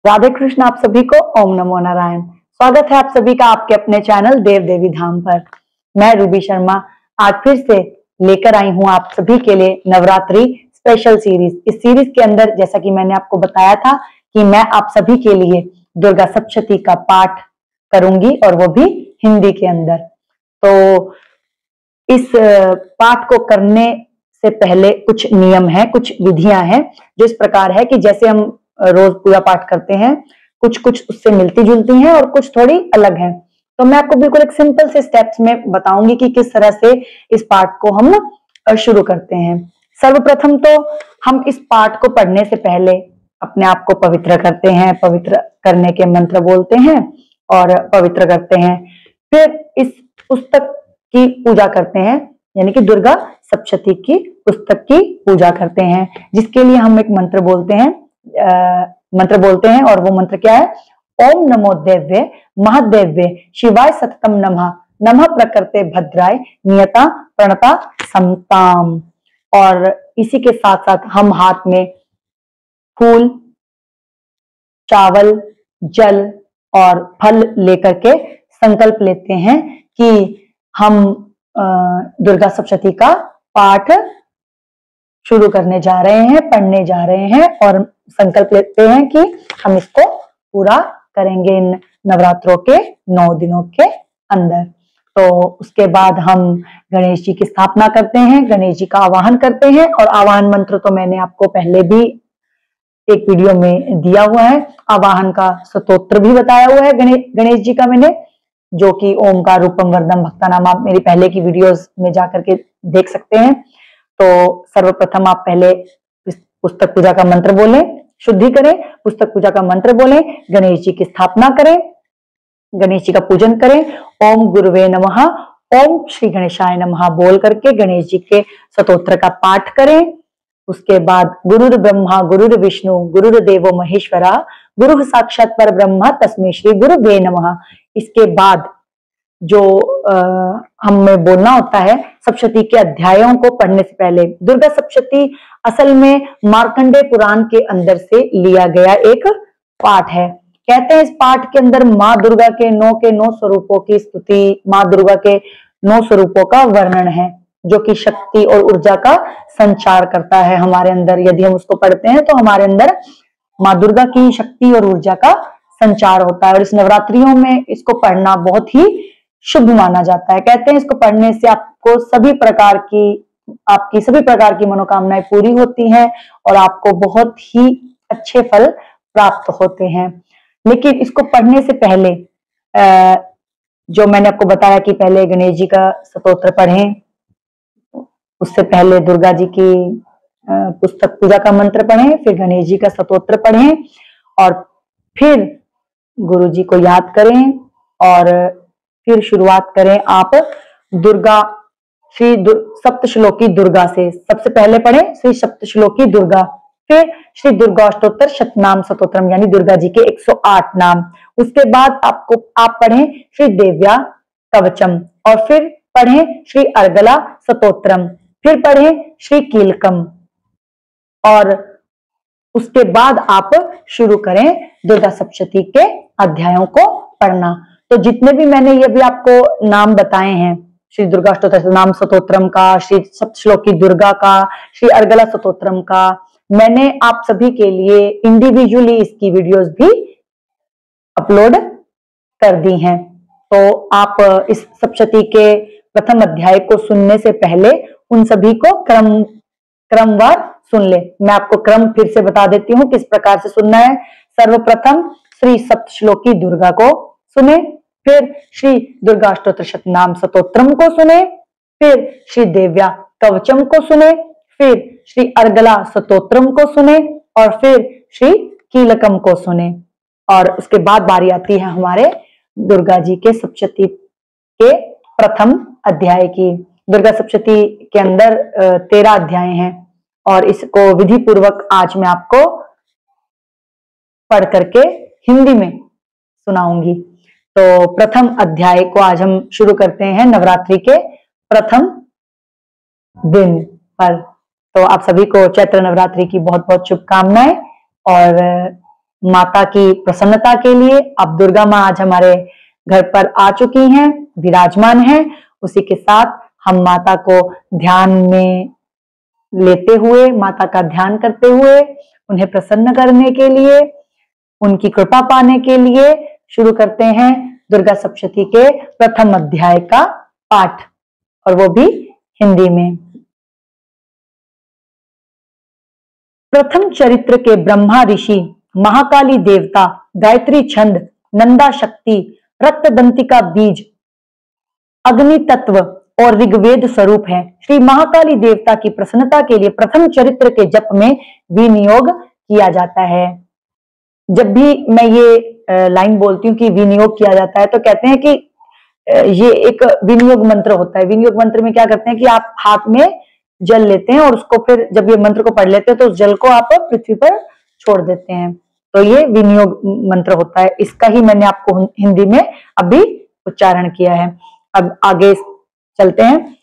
राधे कृष्ण। आप सभी को ओम नमो नारायण। स्वागत है आप सभी का आपके अपने चैनल देव देवी धाम पर। मैं रूबी शर्मा आज फिर से लेकर आई हूं आप सभी के लिए नवरात्रि स्पेशल सीरीज। इस सीरीज के अंदर जैसा कि मैंने आपको बताया था कि मैं आप सभी के लिए दुर्गा सप्तशती का पाठ करूंगी और वो भी हिंदी के अंदर। तो इस पाठ को करने से पहले कुछ नियम है, कुछ विधियां हैं जो इस प्रकार है कि जैसे हम रोज पूजा पाठ करते हैं, कुछ कुछ उससे मिलती जुलती हैं और कुछ थोड़ी अलग हैं। तो मैं आपको बिल्कुल एक सिंपल से स्टेप्स में बताऊंगी कि किस तरह से इस पाठ को हम शुरू करते हैं। सर्वप्रथम तो हम इस पाठ को पढ़ने से पहले अपने आप को पवित्र करते हैं, पवित्र करने के मंत्र बोलते हैं और पवित्र करते हैं। फिर इस पुस्तक की पूजा करते हैं, यानी कि दुर्गा सप्तशती की पुस्तक की पूजा करते हैं, जिसके लिए हम एक मंत्र बोलते हैं और वो मंत्र क्या है? ओम नमो देव्ये महादेव्ये शिवाय सततम नमः, नमः प्रकृते भद्राय नियता प्रणता समताम। और इसी के साथ साथ हम हाथ में फूल, चावल, जल और फल लेकर के संकल्प लेते हैं कि हम दुर्गा सप्तशती का पाठ शुरू करने जा रहे हैं, पढ़ने जा रहे हैं और संकल्प लेते हैं कि हम इसको पूरा करेंगे इन नवरात्रों के 9 दिनों के अंदर। तो उसके बाद हम गणेश जी की स्थापना करते हैं, गणेश जी का आवाहन करते हैं और आवाहन मंत्र तो मैंने आपको पहले भी एक वीडियो में दिया हुआ है। आवाहन का स्तोत्र भी बताया हुआ है गणेश जी का मैंने, जो कि ओमकार रूपम वरदम भक्तानाम, आप मेरी पहले की वीडियोस में जाकर के देख सकते हैं। तो सर्वप्रथम आप पहले पुस्तक पूजा का मंत्र बोलें, शुद्धि करें, पुस्तक पूजा का मंत्र बोलें, गणेश जी की स्थापना करें, गणेश जी का पूजन करें। ओम गुरुवे नमः, ओम श्री गणेशाय नमः बोल करके गणेश जी के स्तोत्र का पाठ करें। उसके बाद गुरुर ब्रह्मा गुरुर विष्णु गुरुर्देवो महेश्वरा गुरु साक्षात पर ब्रह्मा तस्मै श्री गुरुवे नमः। इसके बाद जो हमें बोलना होता है सप्तशती के अध्यायों को पढ़ने से पहले। दुर्गा सप्तशती असल में मार्कंडेय पुराण के अंदर से लिया गया एक पाठ है। कहते हैं इस पाठ के अंदर माँ दुर्गा के 9 स्वरूपों की स्तुति, माँ दुर्गा के 9 स्वरूपों का वर्णन है, जो कि शक्ति और ऊर्जा का संचार करता है हमारे अंदर। यदि हम उसको पढ़ते हैं तो हमारे अंदर माँ दुर्गा की शक्ति और ऊर्जा का संचार होता है और इस नवरात्रियों में इसको पढ़ना बहुत ही शुभ माना जाता है। कहते हैं इसको पढ़ने से आपकी सभी प्रकार की मनोकामनाएं पूरी होती हैं और आपको बहुत ही अच्छे फल प्राप्त होते हैं। लेकिन इसको पढ़ने से पहले जो मैंने आपको बताया कि पहले गणेश जी का स्तोत्र पढ़ें, उससे पहले दुर्गा जी की पुस्तक पूजा का मंत्र पढ़ें, फिर गणेश जी का स्तोत्र पढ़ें और फिर गुरु जी को याद करें और फिर शुरुआत करें आप दुर्गा सप्तश्लोकी दुर्गा से। सबसे पहले पढ़ें श्री सप्तश्लोकी दुर्गा, फिर श्री दुर्गा अष्टोत्तर शतनाम स्तोत्रम, यानी दुर्गा जी के 108 नाम। उसके बाद आप पढ़ें श्री देव्या कवचम और फिर पढ़ें श्री अर्गला स्तोत्रम, फिर पढ़ें श्री कीलकम और उसके बाद आप शुरू करें दुर्गा सप्तशती के अध्यायों को पढ़ना। तो जितने भी मैंने ये भी आपको नाम बताए हैं, श्री दुर्गा अष्टोत्तर नाम स्तोत्रम का, श्री सप्तश्लोकी दुर्गा का, श्री अर्गला स्तोत्रम का, मैंने आप सभी के लिए इंडिविजुअली इसकी वीडियोस भी अपलोड कर दी हैं। तो आप इस सप्तशती के प्रथम अध्याय को सुनने से पहले उन सभी को क्रमवार सुन ले। मैं आपको क्रम फिर से बता देती हूँ किस प्रकार से सुनना है। सर्वप्रथम श्री सप्तश्लोकी दुर्गा को सुने, फिर श्री दुर्गा अष्टोत्तर शतनाम स्तोत्रम को सुने, फिर श्री देव्या कवचम को सुने, फिर श्री अर्गला स्तोत्रम को सुने और फिर श्री कीलकम को सुने। और उसके बाद बारी आती है हमारे दुर्गा जी के सप्तशती के प्रथम अध्याय की। दुर्गा सप्तशती के अंदर 13 अध्याय हैं और इसको विधि पूर्वक आज मैं आपको पढ़ करके हिंदी में सुनाऊंगी। तो प्रथम अध्याय को आज हम शुरू करते हैं नवरात्रि के प्रथम दिन पर। तो आप सभी को चैत्र नवरात्रि की बहुत बहुत शुभकामनाएं और माता की प्रसन्नता के लिए। अब दुर्गा माँ आज हमारे घर पर आ चुकी हैं, विराजमान हैं। उसी के साथ हम माता को ध्यान में लेते हुए, माता का ध्यान करते हुए, उन्हें प्रसन्न करने के लिए, उनकी कृपा पाने के लिए शुरू करते हैं दुर्गा सप्तशती के प्रथम अध्याय का पाठ, और वो भी हिंदी में। प्रथम चरित्र के ब्रह्मा ऋषि, महाकाली देवता, गायत्री छंद, नंदा शक्ति, रक्तदंतिका बीज, अग्नि तत्व और ऋग्वेद स्वरूप है। श्री महाकाली देवता की प्रसन्नता के लिए प्रथम चरित्र के जप में विनियोग किया जाता है। जब भी मैं ये लाइन बोलती हूँ कि विनियोग किया जाता है, तो कहते हैं कि ये एक विनियोग मंत्र होता है। विनियोग मंत्र में क्या करते हैं कि आप हाथ में जल लेते हैं और उसको फिर जब ये मंत्र को पढ़ लेते हैं तो उस जल को आप पृथ्वी पर छोड़ देते हैं, तो ये विनियोग मंत्र होता है। इसका ही मैंने आपको हिंदी में अभी उच्चारण किया है। अब आगे चलते हैं।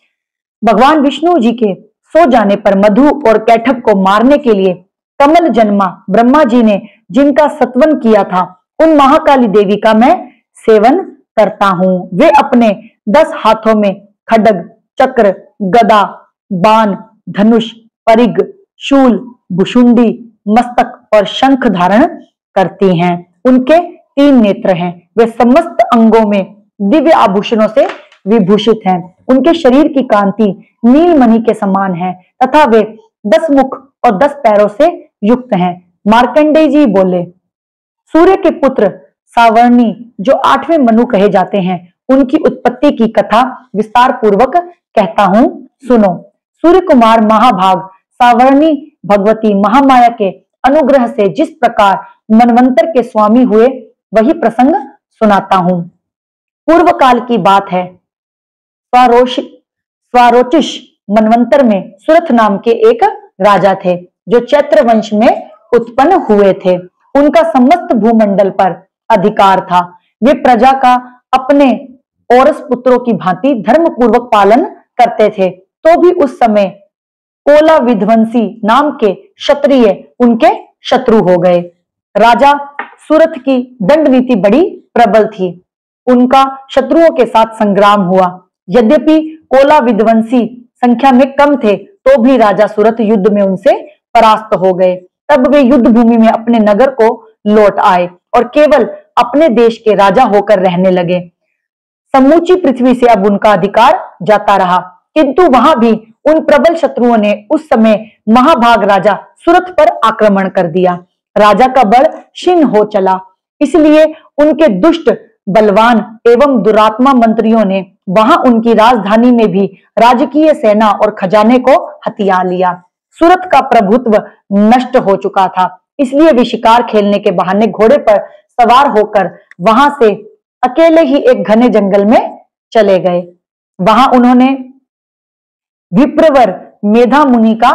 भगवान विष्णु जी के सो जाने पर मधु और कैटभ को मारने के लिए कमल जन्मा ब्रह्मा जी ने जिनका सत्वन किया था, उन महाकाली देवी का मैं सेवन करता हूं। वे अपने 10 हाथों में खड्ग, चक्र, गदा, बाण, धनुष, परिग, शूल, भुशुंडी, मस्तक और शंख धारण करती हैं। उनके 3 नेत्र हैं। वे समस्त अंगों में दिव्य आभूषणों से विभूषित हैं। उनके शरीर की कांति नीलमणि के समान है तथा वे 10 मुख और 10 पैरों से युक्त हैं। मार्कंडेय जी बोले, सूर्य के पुत्र सावर्णी जो 8वें मनु कहे जाते हैं, उनकी उत्पत्ति की कथा विस्तार पूर्वक कहता हूं, सुनो। सूर्य कुमार महाभाग सावर्णी भगवती महामाया के अनुग्रह से जिस प्रकार मनवंतर के स्वामी हुए, वही प्रसंग सुनाता हूं। पूर्व काल की बात है। स्वारोचिष मनवंतर में सुरथ नाम के एक राजा थे, जो चैत्र वंश में उत्पन्न हुए थे। उनका समस्त भूमंडल पर अधिकार था। वे प्रजा का अपने औरस पुत्रों की भांति धर्म पूर्वक पालन करते थे। तो भी उस समय कोला विध्वंसी नाम के क्षत्रिय उनके शत्रु हो गए। राजा सुरथ की दंड नीति बड़ी प्रबल थी। उनका शत्रुओं के साथ संग्राम हुआ। यद्यपि कोला विध्वंसी संख्या में कम थे, तो भी राजा सुरथ युद्ध में उनसे परास्त हो गए। तब वे युद्ध भूमि में अपने नगर को लौट आए और केवल अपने देश के राजा होकर रहने लगे। समूची पृथ्वी से अब उनका अधिकार जाता रहा, किंतु वहां भी उन प्रबल शत्रुओं ने उस समय महाभाग राजा सुरथ पर आक्रमण कर दिया। राजा का बल क्षीण हो चला, इसलिए उनके दुष्ट, बलवान एवं दुरात्मा मंत्रियों ने वहां उनकी राजधानी में भी राजकीय सेना और खजाने को हथिया लिया। सुरथ का प्रभुत्व नष्ट हो चुका था, इसलिए वे शिकार खेलने के बहाने घोड़े पर सवार होकर वहां से अकेले ही एक घने जंगल में चले गए। वहां उन्होंने विप्रवर मेधा मुनि का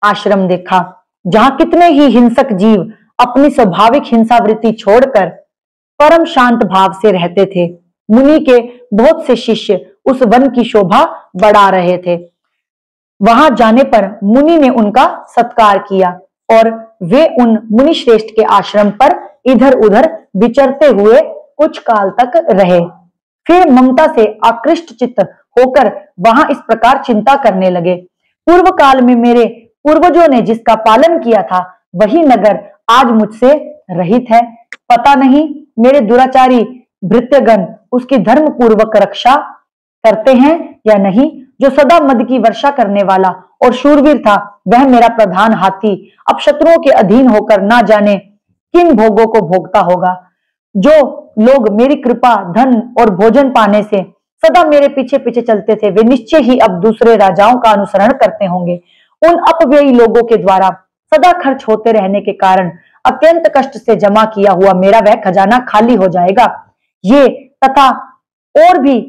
आश्रम देखा, जहां कितने ही हिंसक जीव अपनी स्वाभाविक हिंसावृत्ति छोड़कर परम शांत भाव से रहते थे। मुनि के बहुत से शिष्य उस वन की शोभा बढ़ा रहे थे। वहां जाने पर मुनि ने उनका सत्कार किया और वे उन मुनि श्रेष्ठ के आश्रम पर इधर उधर विचरते हुए कुछ काल तक रहे। फिर ममता से आकृष्ट चित्त होकर वहां इस प्रकार चिंता करने लगे, पूर्व काल में मेरे पूर्वजों ने जिसका पालन किया था, वही नगर आज मुझसे रहित है। पता नहीं मेरे दुराचारी भृत्यगण उसकी धर्म पूर्वक रक्षा करते हैं या नहीं। जो सदा मद की वर्षा करने वाला और शूरवीर था, वह मेरा प्रधान हाथी अब शत्रुओं के अधीन होकर ना जाने किन भोगों को भोगता होगा। जो लोग मेरी कृपा, धन और भोजन पाने से सदा मेरे पीछे पीछे चलते थे, वे निश्चय ही अब दूसरे राजाओं का अनुसरण करते होंगे। उन अपव्ययी लोगों के द्वारा सदा खर्च होते रहने के कारण अत्यंत कष्ट से जमा किया हुआ मेरा वह खजाना खाली हो जाएगा। ये तथा और भी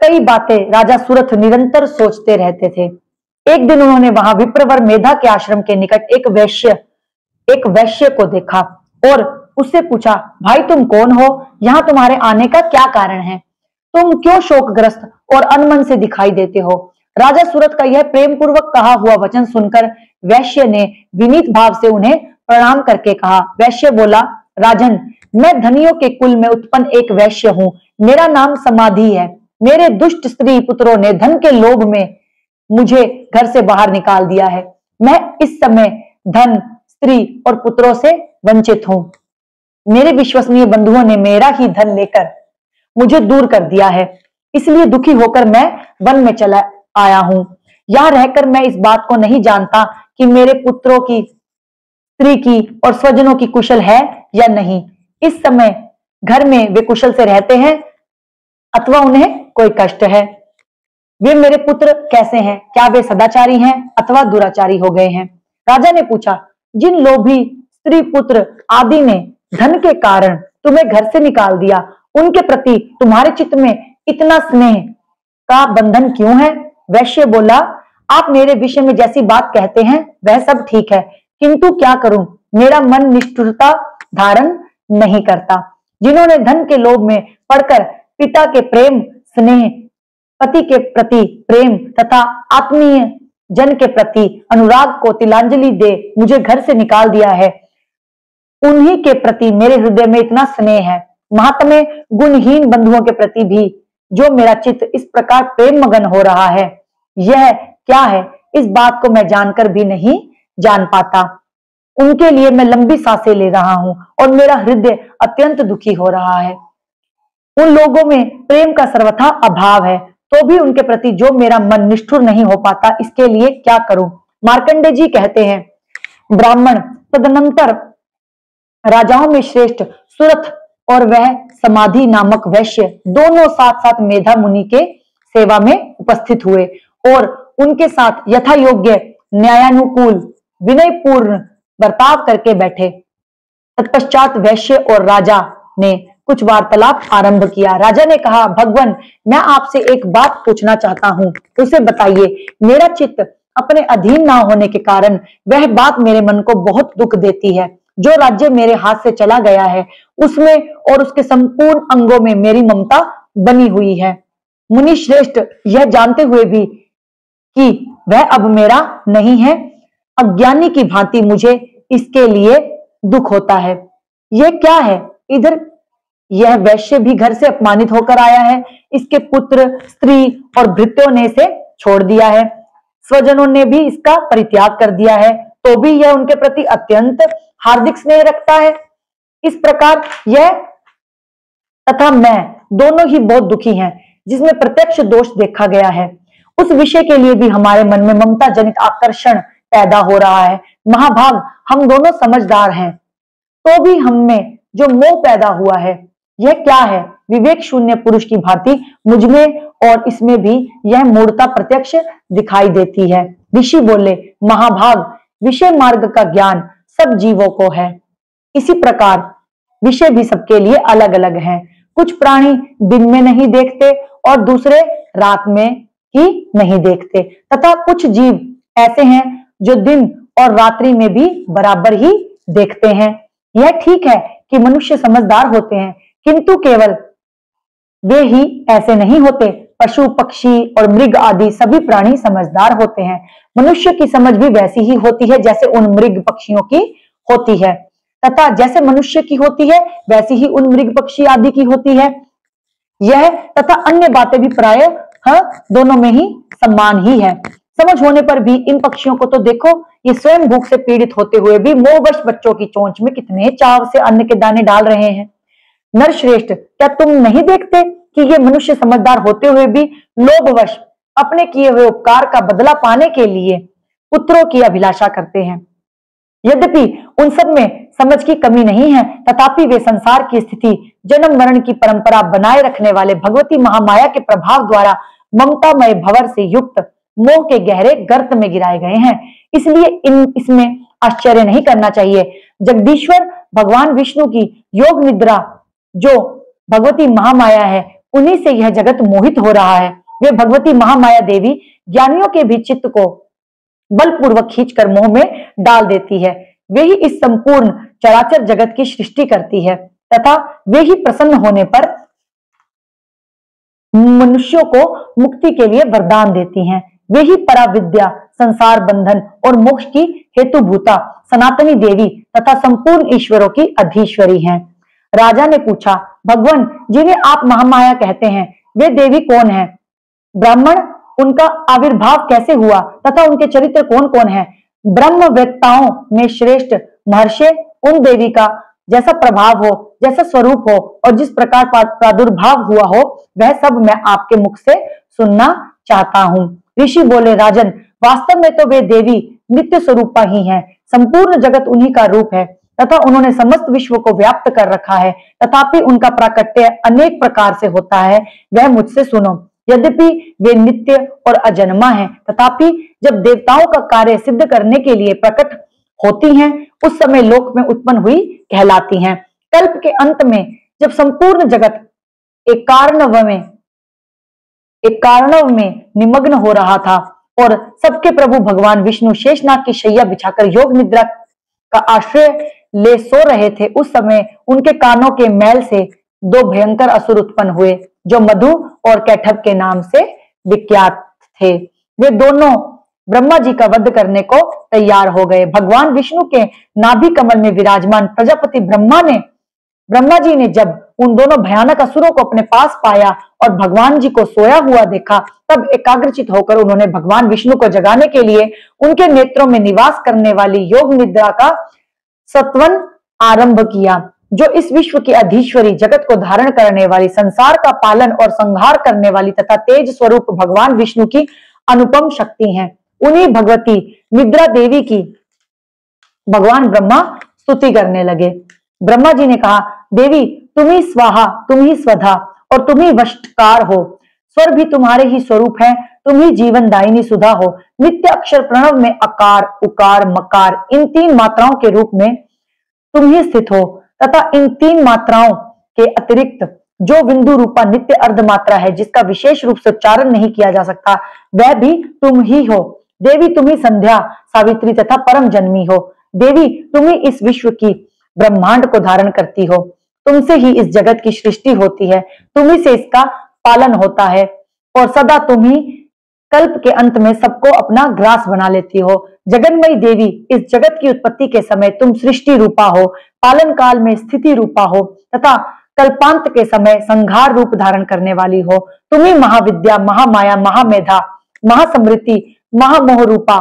कई बातें राजा सुरथ निरंतर सोचते रहते थे। एक दिन उन्होंने वहां विप्रवर मेधा के आश्रम के निकट एक वैश्य को देखा और उससे पूछा, भाई तुम कौन हो? यहाँ तुम्हारे आने का क्या कारण है? तुम क्यों शोकग्रस्त और अनमन से दिखाई देते हो? राजा सुरथ का यह प्रेम पूर्वक कहा हुआ वचन सुनकर वैश्य ने विनीत भाव से उन्हें प्रणाम करके कहा। वैश्य बोला, राजन, मैं धनियों के कुल में उत्पन्न एक वैश्य हूं। मेरा नाम समाधि है। मेरे दुष्ट स्त्री पुत्रों ने धन के लोभ में मुझे घर से बाहर निकाल दिया है। मैं इस समय धन, स्त्री और पुत्रों से वंचित हूं। मेरे विश्वसनीय बंधुओं ने मेरा ही धन लेकर मुझे दूर कर दिया है। इसलिए दुखी होकर मैं वन में चला आया हूं। यहां रहकर मैं इस बात को नहीं जानता कि मेरे पुत्रों की, स्त्री की और स्वजनों की कुशल है या नहीं। इस समय घर में वे कुशल से रहते हैं अथवा उन्हें कोई कष्ट है। वे मेरे पुत्र कैसे हैं? क्या वे सदाचारी हैं अथवा दुराचारी हो गए हैं? राजा ने पूछा, जिन लोभी स्त्री पुत्र आदि ने धन के कारण तुम्हें घर से निकाल दिया, उनके प्रति तुम्हारे चित्त में इतना स्नेह का बंधन क्यों है? वैश्य बोला, आप मेरे विषय में जैसी बात कहते हैं वह सब ठीक है, किंतु क्या करूं, मेरा मन निष्ठुरता धारण नहीं करता। जिन्होंने धन के लोभ में पड़कर पिता के प्रेम, स्नेह, पति के प्रति प्रेम तथा आत्मीय जन के प्रति अनुराग को तिलांजलि दे मुझे घर से निकाल दिया है, उन्हीं के प्रति मेरे हृदय में इतना स्नेह है। महात्म्य गुणहीन बंधुओं के प्रति भी जो मेरा चित्त इस प्रकार प्रेम मगन हो रहा है, यह क्या है, इस बात को मैं जानकर भी नहीं जान पाता। उनके लिए मैं लंबी सांसें ले रहा हूं और मेरा हृदय अत्यंत दुखी हो रहा है। उन लोगों में प्रेम का सर्वथा अभाव है, तो भी उनके प्रति जो मेरा मन निष्ठुर नहीं हो पाता, इसके लिए क्या करूं? मार्कंडे जी कहते हैं, ब्राह्मण तदनंतर राजाओं में श्रेष्ठ सुरथ और वह समाधि नामक वैश्य दोनों साथ साथ मेधा मुनि के सेवा में उपस्थित हुए और उनके साथ यथा योग्य न्यायानुकूल विनयपूर्ण बर्ताव करके बैठे। तत्पश्चात वैश्य और राजा ने कुछ वार्तालाप आरंभ किया। राजा ने कहा, भगवान, मैं आपसे एक बात पूछना चाहता हूं, उसे बताइए। मेरा चित्त अपने अधीन ना होने के कारण वह बात मेरे मन को बहुत दुख देती है। जो राज्य मेरे हाथ से चला गया है, उसमें और उसके संपूर्ण अंगों में मेरी ममता बनी हुई है। मुनि श्रेष्ठ यह जानते हुए भी कि वह अब मेरा नहीं है, अज्ञानी की भांति मुझे इसके लिए दुख होता है। यह क्या है? इधर यह वैश्य भी घर से अपमानित होकर आया है, इसके पुत्र, स्त्री और भृत्यों ने इसे छोड़ दिया है, स्वजनों ने भी इसका परित्याग कर दिया है, तो भी यह उनके प्रति अत्यंत हार्दिक स्नेह रखता है। इस प्रकार यह तथा मैं दोनों ही बहुत दुखी हैं, जिसमें प्रत्यक्ष दोष देखा गया है। उस विषय के लिए भी हमारे मन में ममता जनित आकर्षण पैदा हो रहा है। महाभाग, हम दोनों समझदार हैं, तो भी हम में जो मोह पैदा हुआ है, यह क्या है? विवेक शून्य पुरुष की भांति मुझमें और इसमें भी यह मूढ़ता प्रत्यक्ष दिखाई देती है। ऋषि बोले, महाभाग, विषय मार्ग का ज्ञान सब जीवों को है। इसी प्रकार विषय भी सबके लिए अलग अलग हैं। कुछ प्राणी दिन में नहीं देखते और दूसरे रात में ही नहीं देखते, तथा कुछ जीव ऐसे हैं जो दिन और रात्रि में भी बराबर ही देखते हैं। यह ठीक है कि मनुष्य समझदार होते हैं, किंतु केवल वे ही ऐसे नहीं होते। पशु, पक्षी और मृग आदि सभी प्राणी समझदार होते हैं। मनुष्य की समझ भी वैसी ही होती है जैसे उन मृग पक्षियों की होती है, तथा जैसे मनुष्य की होती है वैसी ही उन मृग पक्षी आदि की होती है। यह तथा अन्य बातें भी प्रायः दोनों में ही समान ही है। समझ होने पर भी इन पक्षियों को तो देखो, ये स्वयं भूख से पीड़ित होते हुए भी मोहवश बच्चों की चोंच में कितने चाव से अन्न के दाने डाल रहे हैं। नरश्रेष्ठ, क्या तुम नहीं देखते कि ये मनुष्य समझदार होते हुए भी लोभवश अपने किए हुए उपकार का बदला पाने के लिए पुत्रों की अभिलाषा करते हैं? यद्यपि उन सब में समझ की कमी नहीं है, तथापि वे संसार की स्थिति, जन्म मरण की परंपरा बनाए रखने वाले भगवती महामाया के प्रभाव द्वारा ममतामय भंवर से युक्त मोह के गहरे गर्त में गिराए गए हैं। इसलिए इसमें आश्चर्य नहीं करना चाहिए। जगदीश्वर भगवान विष्णु की योग निद्रा जो भगवती महामाया है, उन्हीं से यह जगत मोहित हो रहा है। वे भगवती महामाया देवी ज्ञानियों के भी चित्त को बलपूर्वक खींचकर मोह में डाल देती है। वे ही इस संपूर्ण चराचर जगत की सृष्टि करती है, तथा वे ही प्रसन्न होने पर मनुष्यों को मुक्ति के लिए वरदान देती हैं। वे ही पराविद्या, संसार बंधन और मोक्ष की हेतुभूता सनातनी देवी तथा संपूर्ण ईश्वरों की अधीश्वरी हैं। राजा ने पूछा, भगवान जिन्हें आप महामाया कहते हैं, वे देवी कौन है? ब्राह्मण, उनका आविर्भाव कैसे हुआ तथा उनके चरित्र कौन कौन है? ब्रह्मवेत्ताओं में श्रेष्ठ महर्षि उन देवी का जैसा प्रभाव हो, जैसा स्वरूप हो और जिस प्रकार प्रादुर्भाव हुआ हो, वह सब मैं आपके मुख से सुनना चाहता हूँ। ऋषि बोले, राजन, वास्तव में तो वे देवी नित्य स्वरूपा ही हैं। संपूर्ण जगत उन्हीं का रूप है तथा उन्होंने समस्त विश्व को व्याप्त कर रखा है। तथापि उनका प्राकट्य अनेक प्रकार से होता है, वह मुझसे सुनो। यद्यपि वे नित्य और अजन्मा हैं, तथापि जब देवताओं का कार्य सिद्ध करने के लिए प्रकट होती हैं, उस समय लोक में उत्पन्न हुई कहलाती हैं। कल्प के अंत में जब संपूर्ण जगत एक कारणव में निमग्न हो रहा था और सबके प्रभु भगवान विष्णु शेषनाग की शैया बिछाकर योग निद्रा का आश्रय ले सो रहे थे, उस समय उनके कानों के मैल से दो भयंकर असुर उत्पन्न हुए, जो मधु और कैटभ के नाम से विख्यात थे। वे दोनों ब्रह्मा जी का वध करने को तैयार हो गए। भगवान विष्णु के नाभि कमल में विराजमान प्रजापति ब्रह्मा जी ने जब उन दोनों भयानक असुरों को अपने पास पाया और भगवान जी को सोया हुआ देखा, तब एकाग्रचित होकर उन्होंने भगवान विष्णु को जगाने के लिए उनके नेत्रों में निवास करने वाली योग निद्रा का सत्वन आरंभ किया, जो इस विश्व की अधीश्वरी, जगत को धारण करने वाली, संसार का पालन और संहार करने वाली तथा तेज स्वरूप भगवान विष्णु की अनुपम शक्ति हैं। उन्हीं भगवती निद्रा देवी की भगवान ब्रह्मा स्तुति करने लगे। ब्रह्मा जी ने कहा, देवी तुम ही स्वाहा, तुम ही स्वधा और तुम ही वशकार हो। स्वर भी तुम्हारे ही स्वरूप है, तुम ही जीवन दायिनी सुधा हो। नित्य अक्षर प्रणव में अकार, उकार, मकार इन तीन मात्राओं के रूप में तुम ही स्थित हो तथा इन तीन मात्राओं के अतिरिक्त जो बिंदु रूपा नित्य अर्ध मात्रा है, जिसका विशेष रूप से उच्चारण नहीं किया जा सकता, वह भी तुम ही हो। देवी तुम ही संध्या, सावित्री तथा परम जन्मी हो। देवी तुम ही इस विश्व की ब्रह्मांड को धारण करती हो। तुमसे ही इस जगत की सृष्टि होती है, तुम ही से इसका पालन होता है और सदा तुम ही कल्प के अंत में सबको अपना ग्रास बना लेती हो। जगन्मयी देवी, इस जगत की उत्पत्ति के समय तुम सृष्टि रूपा हो, पालन काल में स्थिति रूपा हो तथा कल्पांत के समय संहार रूप धारण करने वाली हो। तुम ही महाविद्या, महामाया, महामेधा, महासमृति, महामोह रूपा,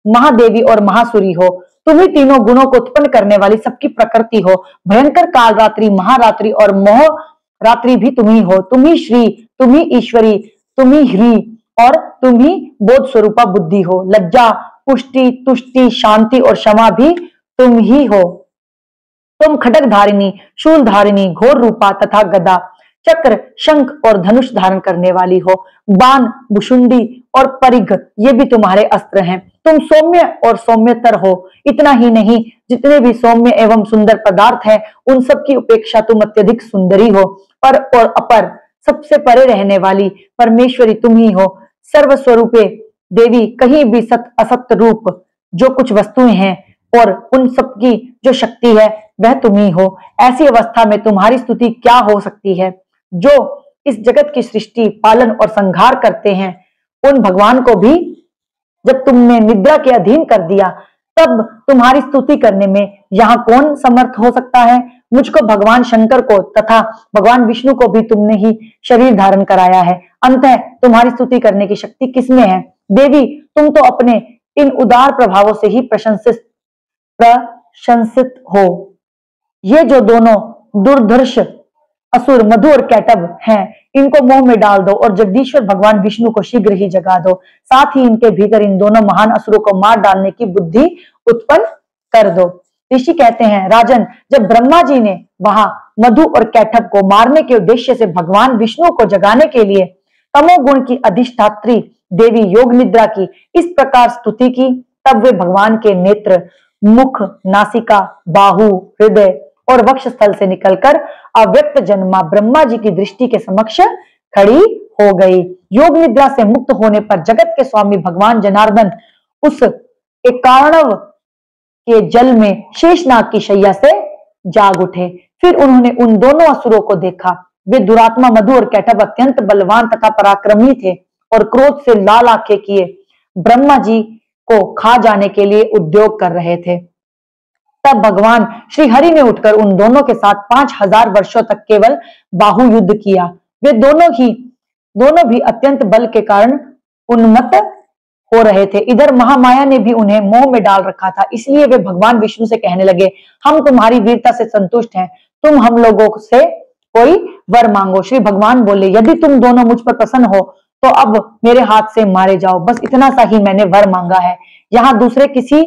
महादेवी और महासुरी हो। तुम ही तीनों गुणों को उत्पन्न करने वाली सबकी प्रकृति हो। भयंकर काल रात्रि, महारात्रि और मोह रात्रि भी तुम ही हो। तुम ही श्री, तुम ही ईश्वरी, तुम ही ह्री और तुम ही बोध स्वरूपा बुद्धि हो। लज्जा, पुष्टि, तुष्टि, शांति और क्षमा भी तुम ही हो। तुम खड्ग धारिणी, शूल धारिणी, घोर रूपा तथा गदा, चक्र, शंख और धनुष धारण करने वाली हो। बाण, भुशुंडी और परिघ ये भी तुम्हारे अस्त्र हैं। तुम सौम्य और सौम्यतर हो। इतना ही नहीं, जितने भी सौम्य एवं सुंदर पदार्थ हैं, उन सब की उपेक्षा तुम अत्यधिक सुंदरी हो। पर और अपर, सबसे परे रहने वाली परमेश्वरी तुम ही हो। सर्वस्वरूपे देवी, कहीं भी सत असत रूप जो कुछ वस्तुएं हैं और उन सब की जो शक्ति है, वह तुम ही हो। ऐसी अवस्था में तुम्हारी स्तुति क्या हो सकती है? जो इस जगत की सृष्टि, पालन और संहार करते हैं, उन भगवान को भी जब तुमने निद्रा के अधीन कर दिया, तब तुम्हारी स्तुति करने में यहाँ कौन समर्थ हो सकता है? मुझको भगवान शंकर को तथा भगवान विष्णु को भी तुमने ही शरीर धारण कराया है। अंततः तुम्हारी स्तुति करने की शक्ति किसमें है? देवी, तुम तो अपने इन उदार प्रभावों से ही प्रशंसित हो। ये जो दोनों दुर्धर्ष असुर मधु और कैटभ हैं, इनको मोह में डाल दो और जगदीश्वर भगवान विष्णु को शीघ्र ही जगा दो। साथ ही इनके भीतर इन दोनों महान असुरों को मार डालने की बुद्धि उत्पन्न कर दो। ऋषि कहते हैं, राजन, जब ब्रह्मा जी ने वहां मधु और कैटभ को मारने के उद्देश्य से भगवान विष्णु को जगाने के लिए तमोगुण की अधिष्ठात्री देवी योग निद्रा की इस प्रकार स्तुति की, तब वे भगवान के नेत्र, मुख, नासिका, बाहु, हृदय और वक्ष स्थल से निकलकर अव्यक्त जन्मा ब्रह्मा जी की दृष्टि के समक्ष खड़ी हो गई। योग निद्रा से मुक्त होने पर जगत के स्वामी भगवान जनार्दन उस एकार्णव के जल में शेषनाग की शैया से जाग उठे। फिर उन्होंने उन दोनों असुरों को देखा। वे दुरात्मा मधु और कैटभ अत्यंत बलवान तथा पराक्रमी थे और क्रोध से लाल आंखें किए ब्रह्मा जी को खा जाने के लिए उद्योग कर रहे थे। तब भगवान श्री हरि ने उठकर उन दोनों के साथ 5000 वर्षों तक केवल बाहु युद्ध किया। वे दोनों भी अत्यंत बल के कारण उन्मत्त हो रहे थे। इधर महामाया ने भी उन्हें मोह में डाल रखा था, इसलिए वे भगवान विष्णु से कहने लगे, हम तुम्हारी वीरता से संतुष्ट हैं, तुम हम लोगों से कोई वर मांगो। श्री भगवान बोले, यदि तुम दोनों मुझ पर प्रसन्न हो तो अब मेरे हाथ से मारे जाओ, बस इतना सा ही मैंने वर मांगा है, यहाँ दूसरे किसी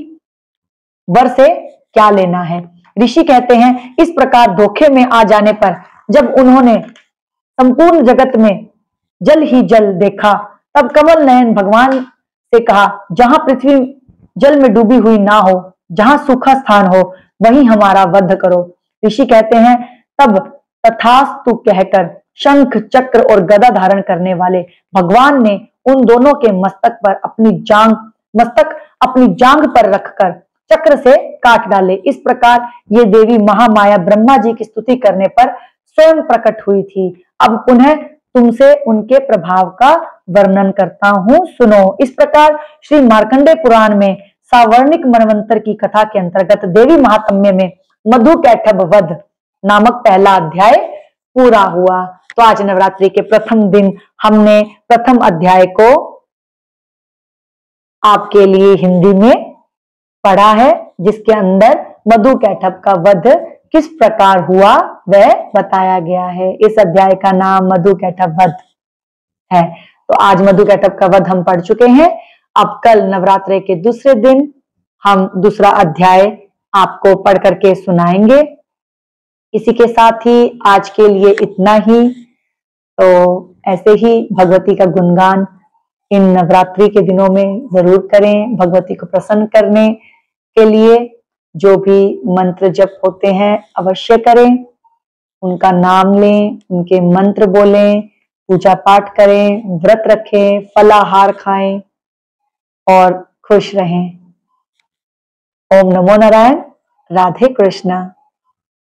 वर से क्या लेना है। ऋषि कहते हैं, इस प्रकार धोखे में आ जाने पर जब उन्होंने संपूर्ण जगत में जल ही जल देखा, तब कमल नयन भगवान से कहा, जहां पृथ्वी जल में डूबी हुई ना हो, जहां सूखा स्थान हो, वहीं हमारा वध करो। ऋषि कहते हैं, तब तथास्तु कहकर शंख चक्र और गदा धारण करने वाले भगवान ने उन दोनों के मस्तक अपनी जांघ पर रखकर चक्र से काट डाले। इस प्रकार ये देवी महामाया ब्रह्मा जी की स्तुति करने पर स्वयं प्रकट हुई थी। अब पुनः तुमसे उनके प्रभाव का वर्णन करता हूं, सुनो। इस प्रकार श्री मार्कंडेय पुराण में सावर्णिक मनवंतर की कथा के अंतर्गत देवी महात्म्य में मधु कैटभ वध नामक पहला अध्याय पूरा हुआ। तो आज नवरात्रि के प्रथम दिन हमने प्रथम अध्याय को आपके लिए हिंदी में पढ़ा है, जिसके अंदर मधु कैटभ का वध किस प्रकार हुआ वह बताया गया है। इस अध्याय का नाम मधु कैटभ वध है। तो आज मधु कैटभ का वध हम पढ़ चुके हैं। अब कल नवरात्रि के दूसरे दिन हम दूसरा अध्याय आपको पढ़ करके सुनाएंगे। इसी के साथ ही आज के लिए इतना ही। तो ऐसे ही भगवती का गुणगान इन नवरात्रि के दिनों में जरूर करें। भगवती को प्रसन्न करने के लिए जो भी मंत्र जप होते हैं अवश्य करें, उनका नाम लें, उनके मंत्र बोलें, पूजा पाठ करें, व्रत रखें, फलाहार खाएं और खुश रहें। ओम नमो नारायण। राधे कृष्णा।